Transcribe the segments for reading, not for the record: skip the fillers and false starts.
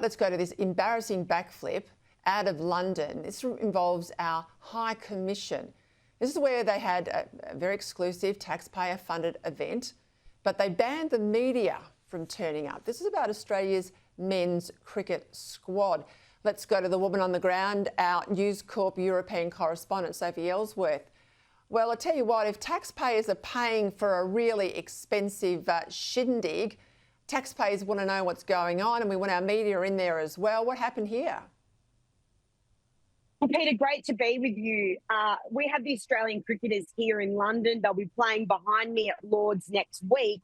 Let's go to this embarrassing backflip out of London. This involves our High Commission. This is where they had a very exclusive taxpayer-funded event, but they banned the media from turning up. This is about Australia's men's cricket squad. Let's go to the woman on the ground, our News Corp European correspondent, Sophie Elsworth. Well, I tell you what, if taxpayers are paying for a really expensive shindig, taxpayers want to know what's going on, and we want our media in there as well. What happened here? Well, Peter, great to be with you. We have the Australian cricketers here in London. They'll be playing behind me at Lord's next week.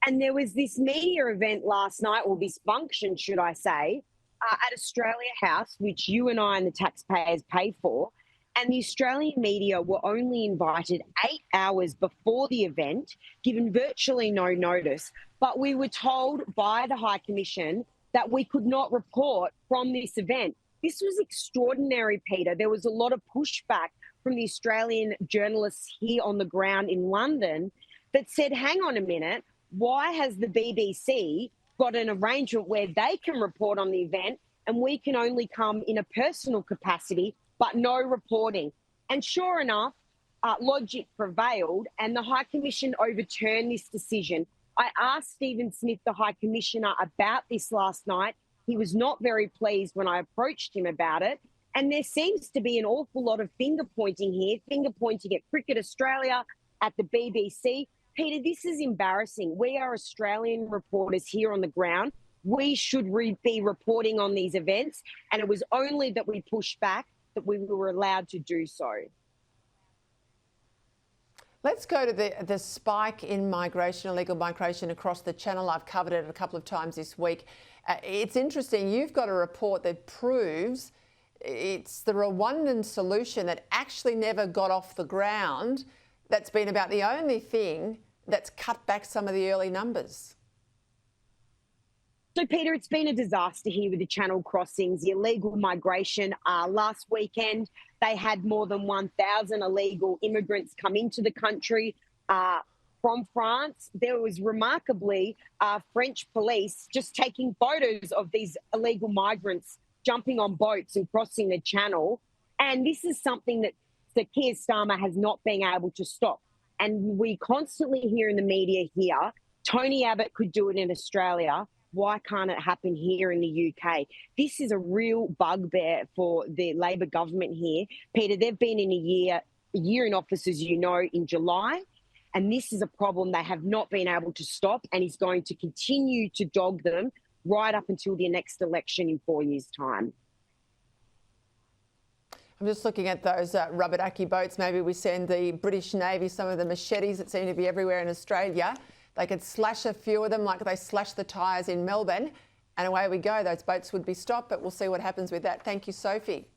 And there was this media event last night, or this function, should I say, at Australia House, which you and I and the taxpayers pay for. And the Australian media were only invited 8 hours before the event, given virtually no notice. But we were told by the High Commission that we could not report from this event. This was extraordinary, Peter. There was a lot of pushback from the Australian journalists here on the ground in London that said, hang on a minute, why has the BBC got an arrangement where they can report on the event and we can only come in a personal capacity, but no reporting? And sure enough, logic prevailed and the High Commission overturned this decision. I asked Stephen Smith, the High Commissioner, about this last night. He was not very pleased when I approached him about it. And there seems to be an awful lot of finger pointing here, finger pointing at Cricket Australia, at the BBC. Peter, this is embarrassing. We are Australian reporters here on the ground. We should be reporting on these events. And it was only that we pushed back that we were allowed to do so. Let's go to the spike in migration, illegal migration across the channel. I've covered it a couple of times this week. It's interesting. You've got a report that proves it's the Rwandan solution that actually never got off the ground. That's been about the only thing that's cut back some of the early numbers. So, Peter, it's been a disaster here with the channel crossings, the illegal migration. Last weekend, they had more than 1,000 illegal immigrants come into the country from France. There was remarkably French police just taking photos of these illegal migrants jumping on boats and crossing the channel. And this is something that Keir Starmer has not been able to stop. And we constantly hear in the media here, Tony Abbott could do it in Australia. Why can't it happen here in the UK? This is a real bugbear for the Labor government here. Peter, they've been in a year in office, as you know, in July. And this is a problem they have not been able to stop and is going to continue to dog them right up until the next election in 4 years' time. I'm just looking at those rubber ducky boats. Maybe we send the British Navy some of the machetes that seem to be everywhere in Australia. They could slash a few of them like they slashed the tyres in Melbourne, and away we go. Those boats would be stopped, but we'll see what happens with that. Thank you, Sophie.